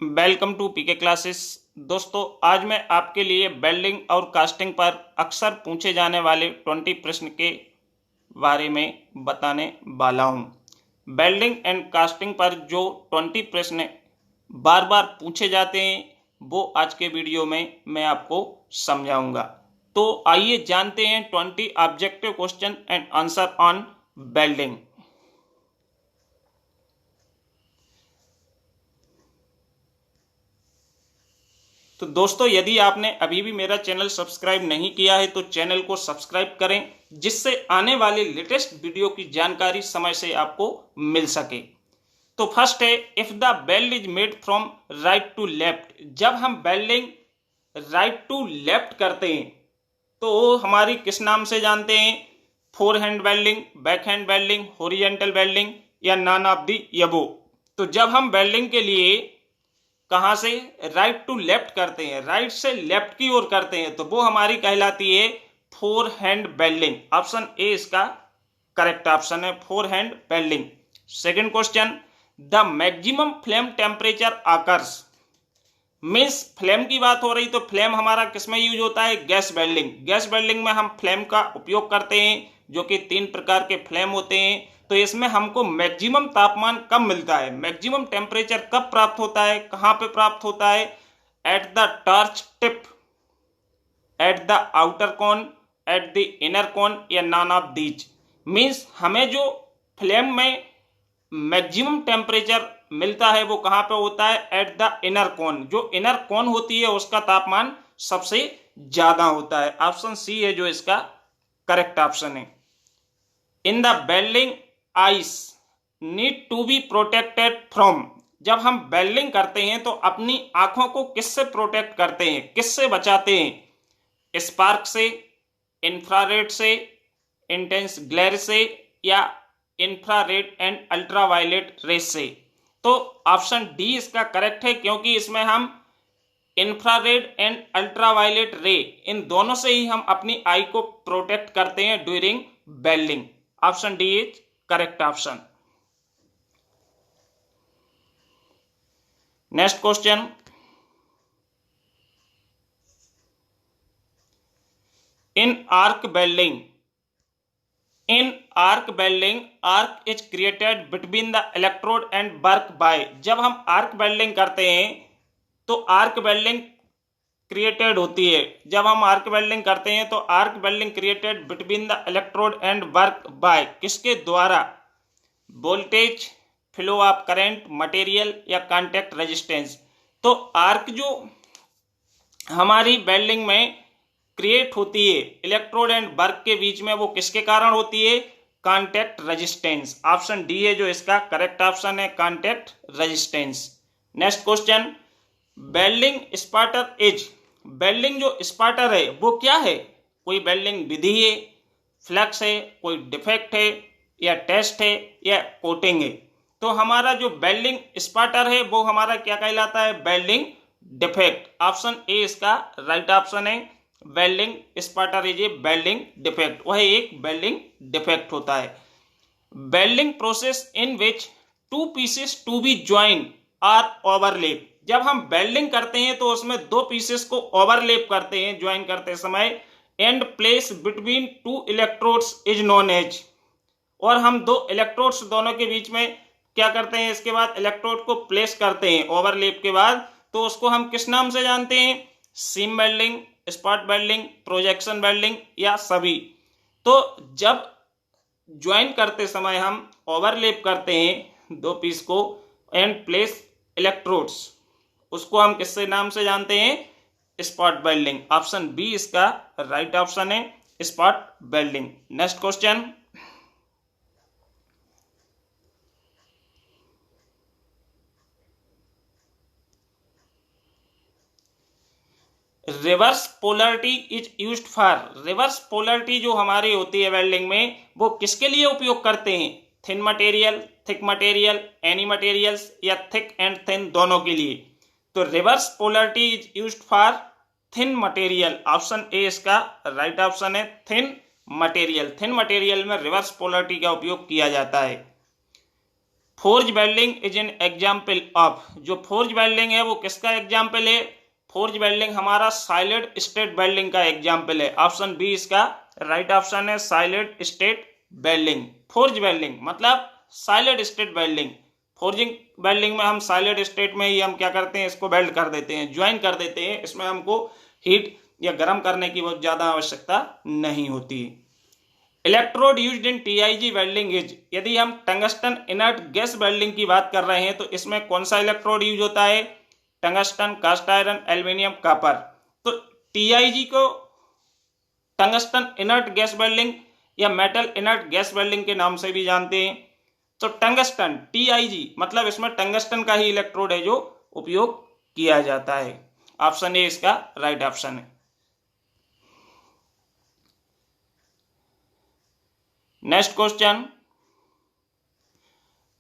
Welcome to PK classes. दोस्तों, आज मैं आपके लिए वेल्डिंग और कास्टिंग पर अक्सर पूछे जाने वाले 20 प्रश्न के बारे में बताने वाला हूं। वेल्डिंग एंड कास्टिंग पर जो 20 प्रश्न बार बार पूछे जाते हैं वो आज के वीडियो में मैं आपको समझाऊंगा। तो आइए जानते हैं 20 objective question and answer on welding. तो दोस्तों, यदि आपने अभी भी मेरा चैनल सब्सक्राइब नहीं किया है तो चैनल को सब्सक्राइब करें, जिससे आने वाले लेटेस्ट वीडियो की जानकारी समय से आपको मिल सके। तो फर्स्ट है, if the belt is made from right to left. जब हम बेल्डिंग राइट टू लेफ्ट करते हैं तो हमारी किस नाम से जानते हैं? Four hand welding, back hand welding, horizontal welding या नॉन ऑफ द अबव। तो जब हम वेल्डिंग के लिए कहां से राइट टू लेफ्ट करते हैं, राइट से लेफ्ट की ओर करते हैं, तो वो हमारी कहलाती है four hand welding. Option A इसका करेक्ट ऑप्शन है, four hand welding. Second question, the maximum flame temperature occurs. Means flame की बात हो रही तो फ्लेम हमारा किसमें यूज होता है? Gas welding. गैस वेल्डिंग में हम फ्लेम का उपयोग करते हैं, जो कि 3 प्रकार के फ्लेम होते हैं। तो इसमें हमको मैक्सिमम तापमान कब मिलता है, मैक्सिमम टेम्परेचर कब प्राप्त होता है, कहां पे प्राप्त होता है? At the torch tip, at the outer cone, at the inner cone या नॉन ऑफ दीज। मीन्स हमें जो फ्लेम में मैक्सिमम टेम्परेचर मिलता है वो कहां पे होता है? At the inner cone. जो इनर कॉन होती है उसका तापमान सबसे ज्यादा होता है। ऑप्शन सी है जो इसका करेक्ट ऑप्शन है। In the welding eyes need to be protected from. जब हम वेल्डिंग करते हैं तो अपनी आंखों को किससे प्रोटेक्ट करते हैं, किससे बचाते हैं? स्पार्क से, इंफ्रारेड से, इंटेंस ग्लेयर से या इंफ्रारेड एंड अल्ट्रावायलेट रेस से। तो ऑप्शन डी इसका करेक्ट है, क्योंकि इसमें हम इंफ्रारेड एंड अल्ट्रावायलेट रे, इन दोनों से ही हम अपनी आई को प्रोटेक्ट करते हैं during welding. Option D is correct option. Next question, in arc welding, in arc welding arc is created between the electrode and work by. जब हम आर्क वेल्डिंग करते हैं तो आर्क वेल्डिंग क्रिएटेड होती है। जब हम आर्क वेल्डिंग करते हैं तो arc welding created between the electrode and work by किसके द्वारा? Voltage, flow of current, material या कांटेक्ट रेजिस्टेंस। तो आर्क जो हमारी वेल्डिंग में क्रिएट होती है इलेक्ट्रोड एंड वर्क के बीच में, वो किसके कारण होती है? Contact resistance. ऑप्शन डी है जो इसका करेक्ट ऑप्शन है, contact resistance. Next question, welding spatter is. Welding जो स्पार्टर है वो क्या है? कोई वेल्डिंग विधि है, फ्लक्स है, कोई डिफेक्ट है या टेस्ट है या कोटिंग है। तो हमारा जो वेल्डिंग स्पार्टर है वो हमारा क्या कहलाता है? Welding defect. ऑप्शन ए इसका राइट ऑप्शन है। Welding spatter is a welding defect, वह एक वेल्डिंग डिफेक्ट होता है। Welding process in which two pieces to be join are overlap. जब हम वेल्डिंग करते हैं तो उसमें दो पीसेस को ओवरलेप करते हैं ज्वाइन करते समय। And place between two electrodes is known as. और हम दो इलेक्ट्रोड्स दोनों के बीच में क्या करते हैं? इसके बाद इलेक्ट्रोड को प्लेस करते हैं ओवरलेप के बाद, तो उसको हम किस नाम से जानते हैं? Seam welding, spot welding, projection welding या सभी। तो जब ज्वाइन करते समय हम ओवरलेप करते हैं दो पीस को एंड प्लेस इलेक्ट्रोड्स, उसको हम किससे नाम से जानते हैं? Spot welding. ऑप्शन बी इसका राइट ऑप्शन है, spot welding. Next question, reverse polarity is used for. Reverse polarity जो हमारी होती है वेल्डिंग में, वो किसके लिए उपयोग करते हैं? Thin material, thick material, any materials या थिक एंड थिन, दोनों के लिए। तो reverse polarity is used for thin material. Option A इसका राइट ऑप्शन है, थिन मटेरियल। थिन मटेरियल में रिवर्स पोलरिटी का उपयोग किया जाता है। Forge welding is an example of, जो फोर्ज वेल्डिंग है वो किसका एग्जाम्पल है? फोर्ज वेल्डिंग हमारा सॉलिड स्टेट वेल्डिंग का एग्जाम्पल है। ऑप्शन बी इसका राइट ऑप्शन है, solid state welding. Forge welding मतलब solid state welding. Forging welding में हम सॉलिड स्टेट में ही हम क्या करते हैं, इसको वेल्ड कर देते हैं, ज्वाइन कर देते हैं। इसमें हमको हीट या गर्म करने की बहुत ज्यादा आवश्यकता नहीं होती। Electrode used in TIG welding is, यदि हम टंगस्टन इनर्ट गैस वेल्डिंग की बात कर रहे हैं तो इसमें कौन सा इलेक्ट्रोड यूज होता है? Tungsten, cast iron, aluminium, copper. तो टीआईजी को टंगस्टन इनर्ट गैस वेल्डिंग या मेटल इनर्ट गैस वेल्डिंग के नाम से भी जानते हैं। तो टंगस्टन टीआईजी मतलब इसमें टंगस्टन का ही इलेक्ट्रोड है जो उपयोग किया जाता है। ऑप्शन ए इसका राइट ऑप्शन है। Next question,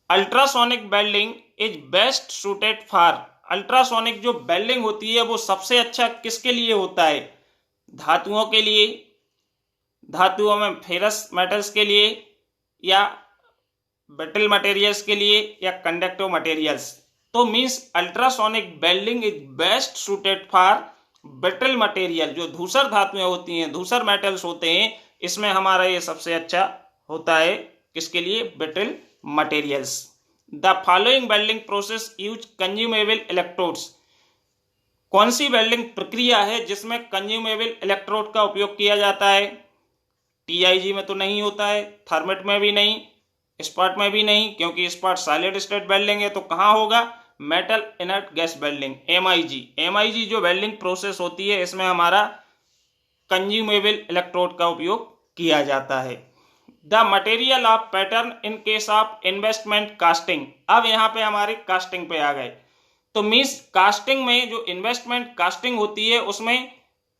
ultrasonic welding is best suited for, ultrasonic जो वेल्डिंग होती है वो सबसे अच्छा किसके लिए होता है? धातुओं के लिए, धातुओं में फेरस मेटल्स के लिए, या ब्रिटल मटेरियल्स के लिए, या कंडक्टिव मटेरियल्स। तो means ultrasonic welding is best suited for brittle material, जो धूसर धातुएं होती हैं, धूसर मेटल्स होते हैं, इसमें हमारा ये सबसे अच्छा होता है। किसके लिए? Brittle materials. The following welding process use consumable electrodes, कौन सी वेल्डिंग प्रक्रिया है जिसमें कंज्यूमेबल इलेक्ट्रोड का उपयोग किया जाता है? टीआईजी में तो नहीं होता है, थर्मेट में भी नहीं, स्पॉट में भी नहीं, क्योंकि स्पॉट सॉलिड स्टेट वेल्डिंग है। तो कहां होगा? Metal inert gas welding, MIG. MIG जो वेल्डिंग प्रोसेस होती है इसमें हमारा कंज्यूमेबल इलेक्ट्रोड का उपयोग किया जाता है। The material of pattern in case of investment casting, अब यहां पे हमारे कास्टिंग पे आ गए। तो मींस कास्टिंग में जो इन्वेस्टमेंट कास्टिंग होती है उसमें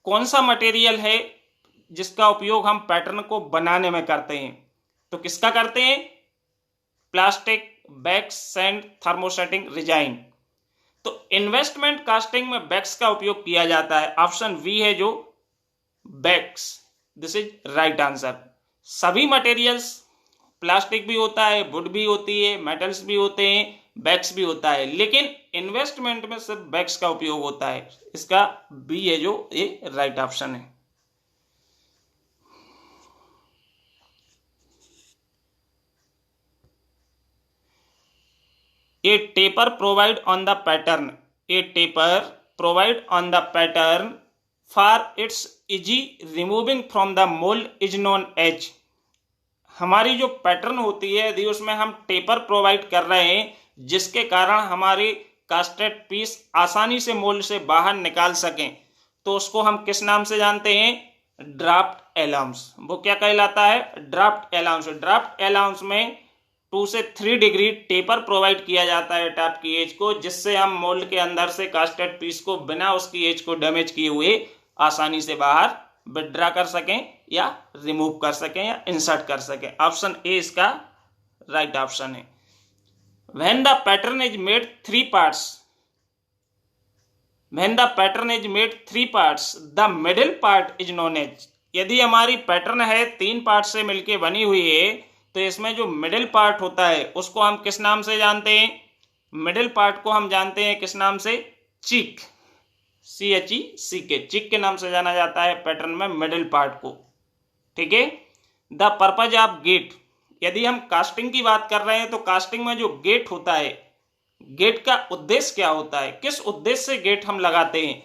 कौन सा मटेरियल है जिसका उपयोग हम पैटर्न को बनाने में करते हैं? तो किसका करते हैं? Plastic, wax, sand, thermosetting, resin. तो इन्वेस्टमेंट कास्टिंग में बैक्स का उपयोग किया जाता है। ऑप्शन बी है जो wax, this is right answer. सभी मटेरियल्स, प्लास्टिक भी होता है, वुड भी होती है, मेटल्स भी होते हैं, बैक्स भी होता है, लेकिन इन्वेस्टमेंट में सिर्फ बैक्स का उपयोग होता है। इसका बी है जो ये राइट ऑप्शन है। A taper provide on the pattern, a taper provide on the pattern for its easy removing from the mold is known as, हमारी जो पैटर्न होती है यदि उसमें हम टेपर प्रोवाइड कर रहे हैं जिसके कारण हमारी कास्टेड पीस आसानी से मोल्ड से बाहर निकाल सकें, तो उसको हम किस नाम से जानते हैं? Draft allowance. वो क्या कहलाता है? Draft allowance. ड्राफ्ट अलाउंस में 2 से 3 डिग्री टेपर प्रोवाइड किया जाता है टॉप की एज को, जिससे हम मोल्ड के अंदर से कास्टेड पीस को बिना उसकी एज को डैमेज किए हुए आसानी से बाहर विड्रा कर सकें या रिमूव कर सकें या इंसर्ट कर सकें। ऑप्शन ए इसका राइट ऑप्शन है। When the pattern is made 3 parts, when the pattern is made 3 parts the middle part is known as, यदि हमारी पैटर्न है 3 पार्ट से मिलकर बनी हुई है तो इसमें जो मिडिल पार्ट होता है उसको हम किस नाम से जानते हैं? मिडिल पार्ट को हम जानते हैं किस नाम से? चिक, CHECK, चिक के नाम से जाना जाता है पैटर्न में मिडिल पार्ट को। ठीक है। द पर्पज ऑफ गेट, यदि हम कास्टिंग की बात कर रहे हैं तो कास्टिंग में जो गेट होता है, गेट का उद्देश्य क्या होता है? किस उद्देश्य से गेट हम लगाते हैं?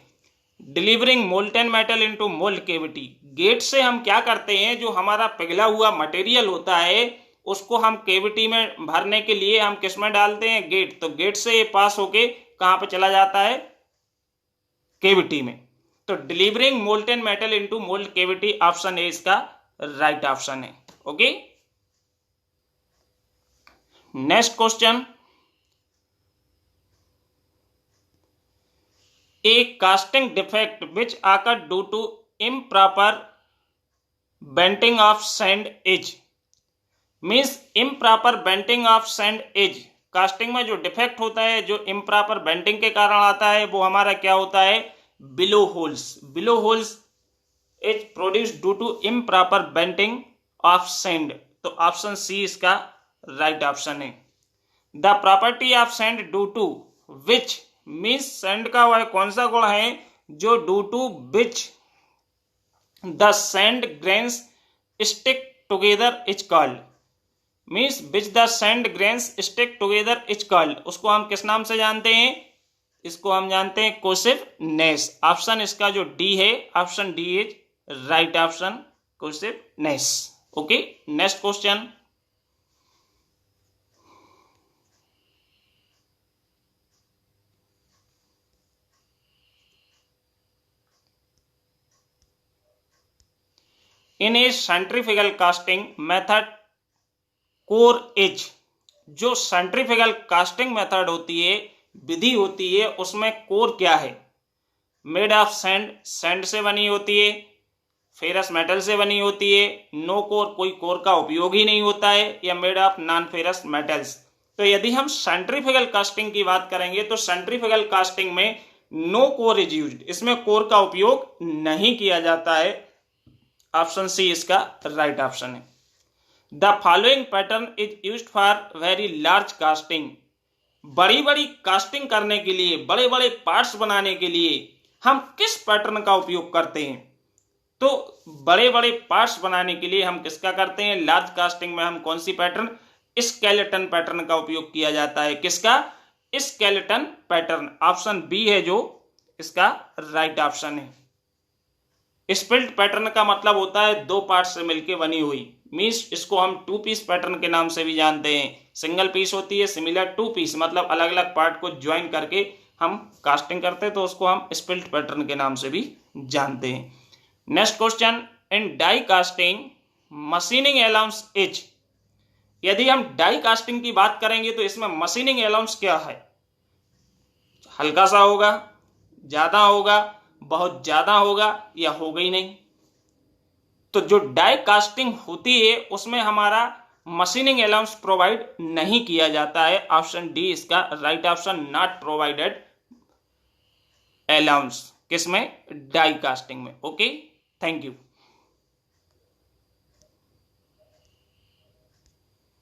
Delivering molten metal into mould cavity, gate से हम क्या करते हैं? जो हमारा पिघला हुआ मटेरियल होता है उसको हम केविटी में भरने के लिए हम किस में डालते हैं? गेट। तो गेट से ये पास होके कहां पे चला जाता है? केविटी में। तो delivering molten metal into mould cavity, option A इसका राइट ऑप्शन है। Okay, next question, a casting defect which occur due to improper benting of sand edge, means improper benting of sand edge, casting में जो defect होता है जो improper bending के कारण आता है वो हमारा क्या होता है? Blow holes. Blow holes is produce due to improper bending of sand. तो ऑप्शन सी इसका राइट ऑप्शन है। The property of sand due to which means sand का वह कौन सा गुण है जो due to which the sand grains stick together is called, means which the sand grains stick together is called, उसको हम किस नाम से जानते हैं, इसको हम जानते हैं कोसिवनेस। ऑप्शन इसका जो डी है, option D is right option, cohesiveness. Okay, next question. In a centrifugal casting method core is, जो सेंट्रीफ्यूगल कास्टिंग मेथड होती है, विधि होती है, उसमें कोर क्या है, मेड ऑफ सैंड, सैंड से बनी होती है, फेरस मेटल से बनी होती है, नो कोर, कोई कोर का उपयोग ही नहीं होता है, या made of non ferrous metals. तो यदि हम सेंट्रीफ्यूगल कास्टिंग की बात करेंगे तो सेंट्रीफ्यूगल कास्टिंग में नो कोर इज यूज्ड, इसमें कोर का उपयोग नहीं किया जाता है। ऑप्शन सी इसका राइट ऑप्शन है। The following pattern is used for very large casting, बड़ी बड़ी कास्टिंग करने के लिए, बड़े बड़े पार्ट्स बनाने के लिए हम किस पैटर्न का उपयोग करते हैं, तो बड़े बड़े पार्ट्स बनाने के लिए हम किसका करते हैं, लार्ज कास्टिंग में हम कौन सी पैटर्न, स्केलेटन पैटर्न का उपयोग किया जाता है। किसका, स्केलेटन पैटर्न, ऑप्शन बी है जो इसका राइट ऑप्शन है। स्पिल्ट पैटर्न का मतलब होता है दो पार्ट से मिलकर बनी हुई, मीन्स इसको हम टू पीस पैटर्न के नाम से भी जानते हैं। सिंगल पीस होती है सिमिलर टू पीस, मतलब अलग अलग पार्ट को ज्वाइन करके हम कास्टिंग करते हैं, तो उसको हम स्पिल्ट पैटर्न के नाम से भी जानते हैं। Next question, in die casting machining allowance is, यदि हम डाई कास्टिंग की बात करेंगे तो इसमें मशीनिंग अलाउंस क्या है, हल्का सा होगा, ज्यादा होगा, बहुत ज्यादा होगा, या होगा ही नहीं। तो जो डाई कास्टिंग होती है उसमें हमारा मशीनिंग अलाउंस प्रोवाइड नहीं किया जाता है। ऑप्शन डी इसका right option, not provided allowance, किसमें, डाई कास्टिंग में। Okay, thank you.